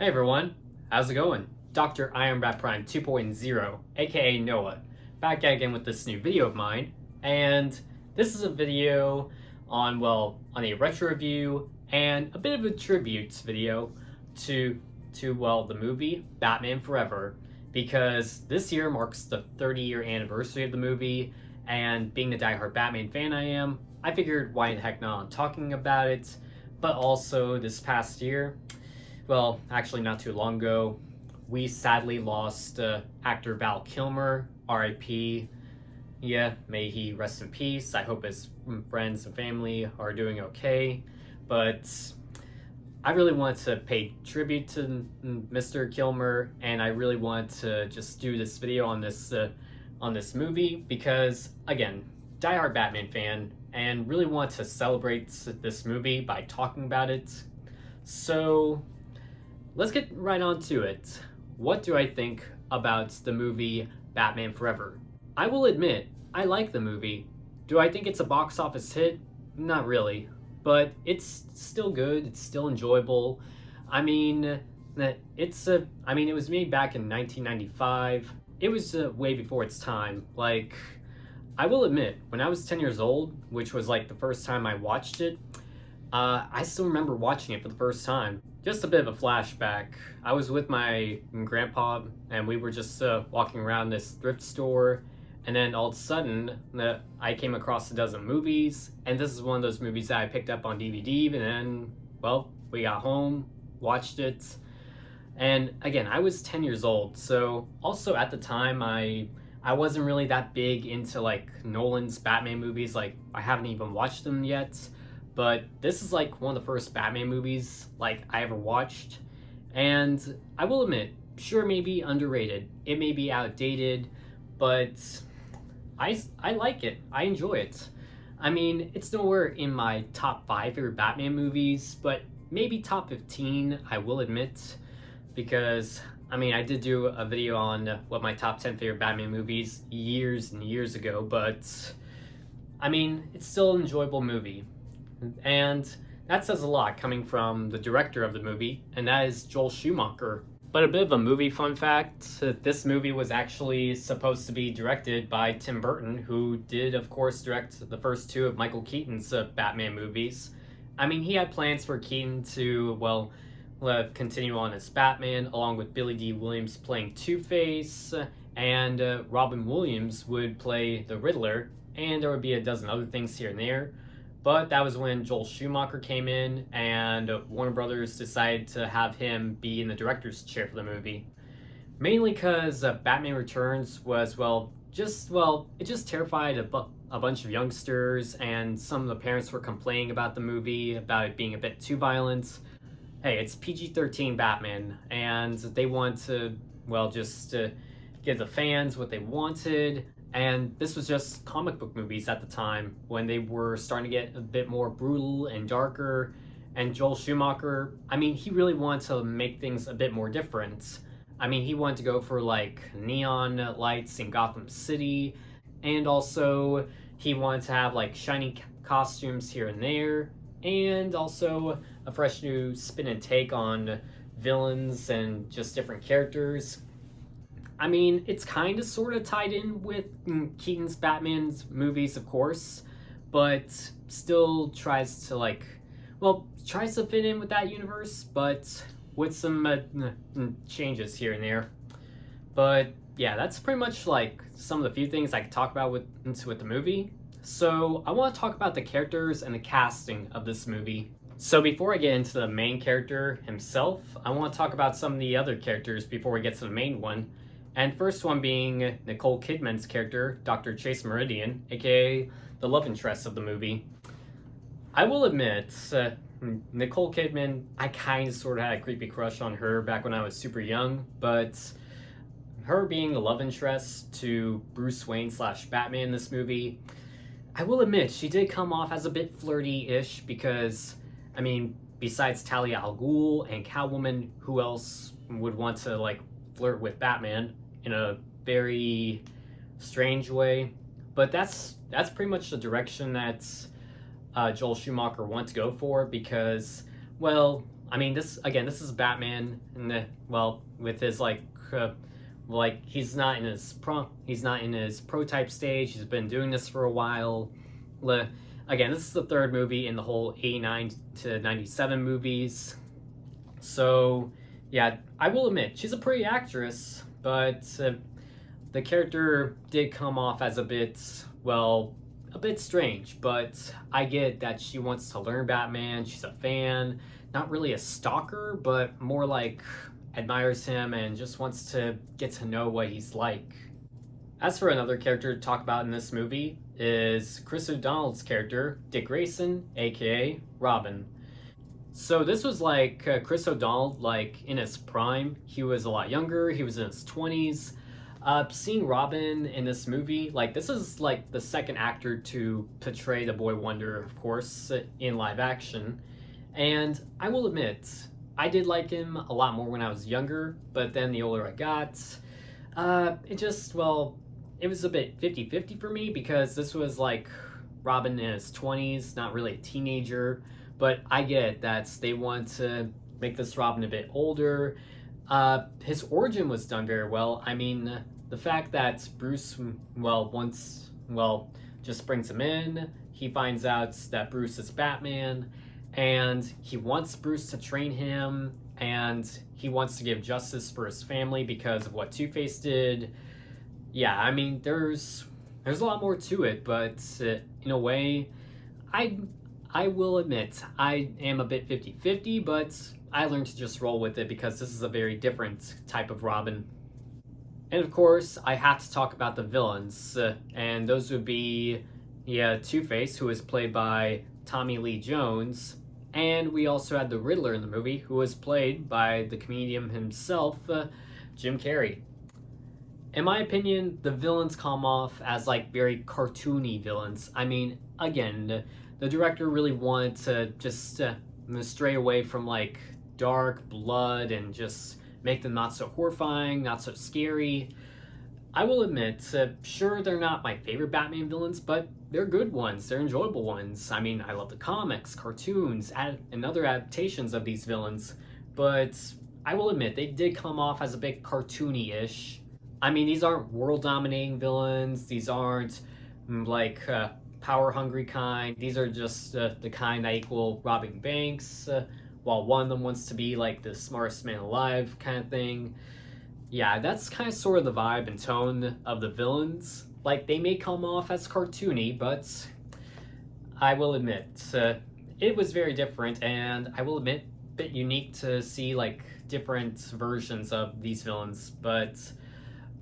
Hey everyone, how's it going? Dr. Iron Bat Prime 2.0, aka Noah, back again with this new video of mine, and this is a video on a retro review and a bit of a tribute video to the movie Batman Forever, because this year marks the 30-year anniversary of the movie, and being the diehard Batman fan I am, I figured why the heck not talking about it, but also this past year, well, actually, not too long ago, we sadly lost actor Val Kilmer, RIP. Yeah, may he rest in peace. I hope his friends and family are doing okay. But I really want to pay tribute to Mr. Kilmer, and I really want to just do this video on this movie because, again, diehard Batman fan, and really want to celebrate this movie by talking about it. So let's get right on to it. What do I think about the movie Batman Forever? I will admit, I like the movie. Do I think it's a box office hit? Not really. But it's still good, it's still enjoyable. I mean, it was made back in 1995. It was way before its time. Like, I will admit, when I was 10 years old, which was like the first time I watched it, I still remember watching it for the first time. Just a bit of a flashback. I was with my grandpa, and we were just walking around this thrift store, and then all of a sudden, I came across a dozen movies, and this is one of those movies that I picked up on DVD, and then, well, we got home, watched it, and again, I was 10 years old, so also at the time, I wasn't really that big into, like, Nolan's Batman movies. Like, I haven't even watched them yet. But this is like one of the first Batman movies like I ever watched, and I will admit, sure, it may be underrated, it may be outdated, but I like it. I enjoy it. I mean, it's nowhere in my top 5 favorite Batman movies, but maybe top 15, I will admit, because I mean, I did do a video on what my top 10 favorite Batman movies years and years ago, but I mean, it's still an enjoyable movie. And that says a lot coming from the director of the movie, and that is Joel Schumacher. But a bit of a movie fun fact, this movie was actually supposed to be directed by Tim Burton, who did, of course, direct the first 2 of Michael Keaton's Batman movies. I mean, he had plans for Keaton to, well, continue on as Batman, along with Billy Dee Williams playing Two-Face, and Robin Williams would play the Riddler, and there would be a dozen other things here and there. But that was when Joel Schumacher came in, and Warner Brothers decided to have him be in the director's chair for the movie. Mainly because Batman Returns was, it just terrified a bunch of youngsters, and some of the parents were complaining about the movie, about it being a bit too violent. Hey, it's PG-13 Batman, and they want to, just give the fans what they wanted. And this was just comic book movies at the time when they were starting to get a bit more brutal and darker. And Joel Schumacher, I mean, he really wanted to make things a bit more different. I mean, he wanted to go for like neon lights in Gotham City, and also he wanted to have like shiny costumes here and there, and also a fresh new spin and take on villains and just different characters. I mean, it's kind of sort of tied in with Keaton's Batman's movies, of course, but still tries to fit in with that universe, but with some changes here and there. But yeah, that's pretty much like some of the few things I could talk about with the movie. So I want to talk about the characters and the casting of this movie. So before I get into the main character himself, I want to talk about some of the other characters before we get to the main one. And first one being Nicole Kidman's character, Dr. Chase Meridian, aka the love interest of the movie. I will admit, Nicole Kidman, I kind of sort of had a creepy crush on her back when I was super young, but her being the love interest to Bruce Wayne / Batman in this movie, I will admit, she did come off as a bit flirty-ish because, I mean, besides Talia al Ghul and Catwoman, who else would want to, flirt with Batman in a very strange way? But that's pretty much the direction that Joel Schumacher wanted to go for because, I mean, this is Batman, and well, with his he's not in his prototype stage. He's been doing this for a while. Again, this is the third movie in the whole 89 to 97 movies. So, yeah, I will admit, she's a pretty actress, but the character did come off as a bit strange. But I get that she wants to learn Batman. She's a fan, not really a stalker, but more like admires him and just wants to get to know what he's like. As for another character to talk about in this movie is Chris O'Donnell's character, Dick Grayson, aka Robin. So this was like Chris O'Donnell, like in his prime. He was a lot younger. He was in his 20s. Seeing Robin in this movie, like this is like the second actor to portray the Boy Wonder, of course, in live action. And I will admit, I did like him a lot more when I was younger, but then the older I got, it was a bit 50-50 for me because this was like Robin in his 20s, not really a teenager. But I get that they want to make this Robin a bit older. His origin was done very well. I mean, the fact that Bruce, just brings him in. He finds out that Bruce is Batman, and he wants Bruce to train him, and he wants to give justice for his family because of what Two-Face did. Yeah, I mean, there's a lot more to it, but in a way, I will admit, I am a bit 50-50, but I learned to just roll with it because this is a very different type of Robin. And of course, I have to talk about the villains, and those would be, Two-Face, who was played by Tommy Lee Jones, and we also had the Riddler in the movie, who was played by the comedian himself, Jim Carrey. In my opinion, the villains come off as like very cartoony villains. I mean, again, the director really wanted to just stray away from like dark blood and just make them not so horrifying, not so scary. I will admit, sure, they're not my favorite Batman villains, but they're good ones. They're enjoyable ones. I mean, I love the comics, cartoons, and other adaptations of these villains, but I will admit, they did come off as a bit cartoony-ish. I mean, these aren't world-dominating villains. These aren't power-hungry kind. These are just the kind that equal robbing banks, while one of them wants to be like the smartest man alive kind of thing. Yeah, that's kind of sort of the vibe and tone of the villains. Like, they may come off as cartoony, but I will admit, it was very different, and I will admit, a bit unique to see like different versions of these villains, but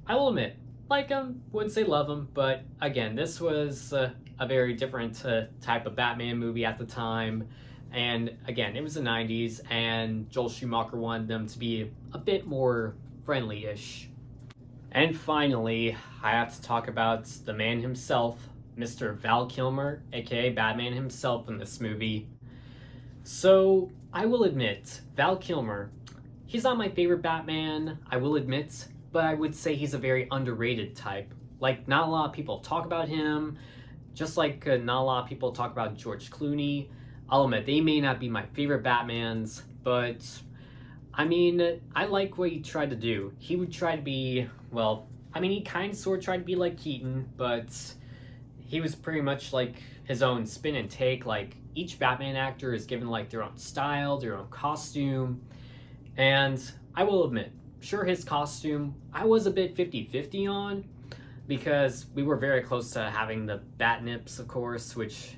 I will admit, like them, wouldn't say love them, but again, this was a very different type of Batman movie at the time. And again, it was the 90s, and Joel Schumacher wanted them to be a bit more friendly-ish. And finally, I have to talk about the man himself, Mr. Val Kilmer, aka Batman himself in this movie. So, I will admit, Val Kilmer, he's not my favorite Batman, I will admit, but I would say he's a very underrated type. Like, not a lot of people talk about him, just like not a lot of people talk about George Clooney. I'll admit, they may not be my favorite Batmans, but I mean, I like what he tried to do. He would try to be, he kind of sort of tried to be like Keaton, but he was pretty much like his own spin and take. Like, each Batman actor is given like their own style, their own costume, and I will admit, sure, his costume, I was a bit 50-50 on, because we were very close to having the bat nips, of course, which,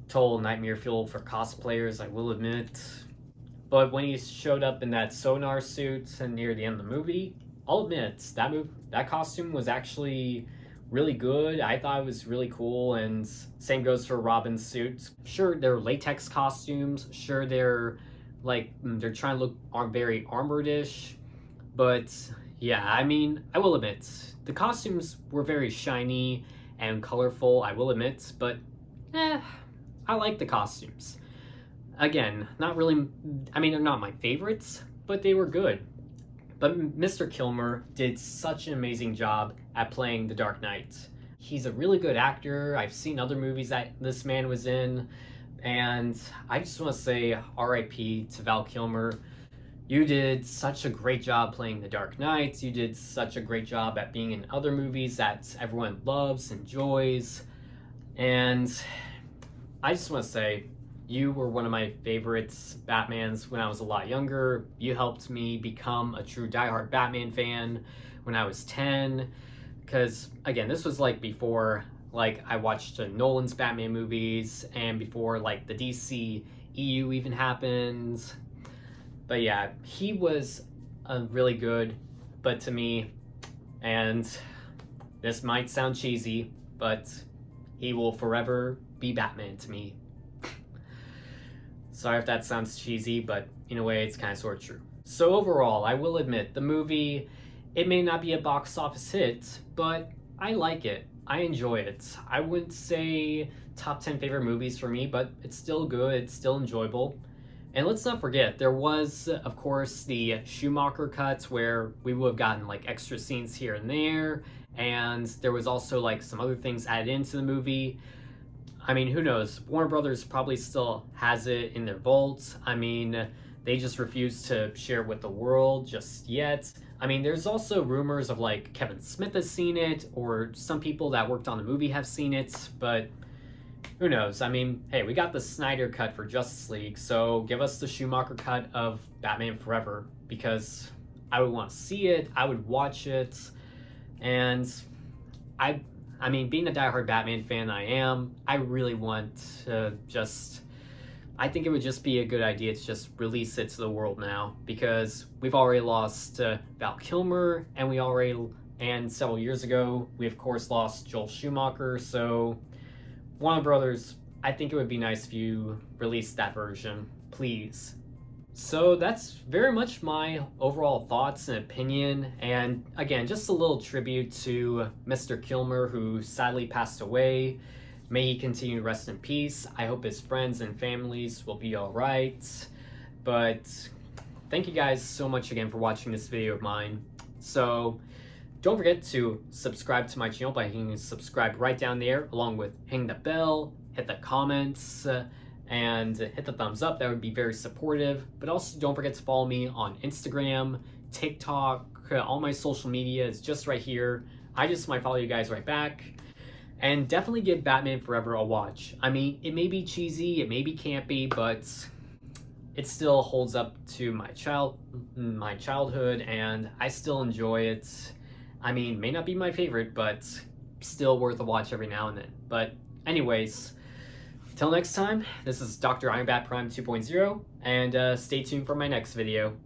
total nightmare fuel for cosplayers, I will admit. But when he showed up in that sonar suit near the end of the movie, I'll admit, that costume was actually really good. I thought it was really cool, and same goes for Robin's suit. Sure, they're latex costumes. Sure, they're trying to look very armored-ish. But yeah, I mean, I will admit, the costumes were very shiny and colorful, I will admit, but I like the costumes. Again, not really, I mean, they're not my favorites, but they were good. But Mr. Kilmer did such an amazing job at playing the Dark Knight. He's a really good actor. I've seen other movies that this man was in, And I just want to say RIP to Val Kilmer. You did such a great job playing the Dark Knight. You did such a great job at being in other movies that everyone loves, enjoys. And I just want to say, you were one of my favorites Batmans when I was a lot younger. You helped me become a true diehard Batman fan when I was 10. Because, again, this was like before like I watched Nolan's Batman movies and before like the DC EU even happened. But yeah, he was really good, but to me, and this might sound cheesy, but he will forever be Batman to me. Sorry if that sounds cheesy, but in a way it's kind of sort of true. So overall, I will admit, the movie, it may not be a box office hit, but I like it. I enjoy it. I wouldn't say top 10 favorite movies for me, but it's still good, it's still enjoyable. And let's not forget, there was, of course, the Schumacher cuts where we would have gotten like extra scenes here and there, and there was also like some other things added into the movie. I mean, who knows? Warner Brothers probably still has it in their vault. I mean, they just refuse to share it with the world just yet. I mean, there's also rumors of like Kevin Smith has seen it, or some people that worked on the movie have seen it, but who knows? I mean, hey, we got the Snyder cut for Justice League, so give us the Schumacher cut of Batman Forever, because I would want to see it, I would watch it, and I mean, being a diehard Batman fan I really want to just, I think it would just be a good idea to just release it to the world now, because we've already lost Val Kilmer, and several years ago, we of course lost Joel Schumacher, so Warner Brothers, I think it would be nice if you released that version, please. So that's very much my overall thoughts and opinion, and again, just a little tribute to Mr. Kilmer, who sadly passed away. May he continue to rest in peace. I hope his friends and families will be alright. But thank you guys so much again for watching this video of mine. So don't forget to subscribe to my channel by hitting subscribe right down there, along with hitting the bell, hit the comments, and hit the thumbs up. That would be very supportive. But also don't forget to follow me on Instagram, TikTok, all my social media is just right here. I just might follow you guys right back. And definitely give Batman Forever a watch. I mean, it may be cheesy, it may be campy, but it still holds up to my childhood, and I still enjoy it. I mean, may not be my favorite, but still worth a watch every now and then. But anyways, till next time, this is Dr. Iron Bat Prime 2.0, and stay tuned for my next video.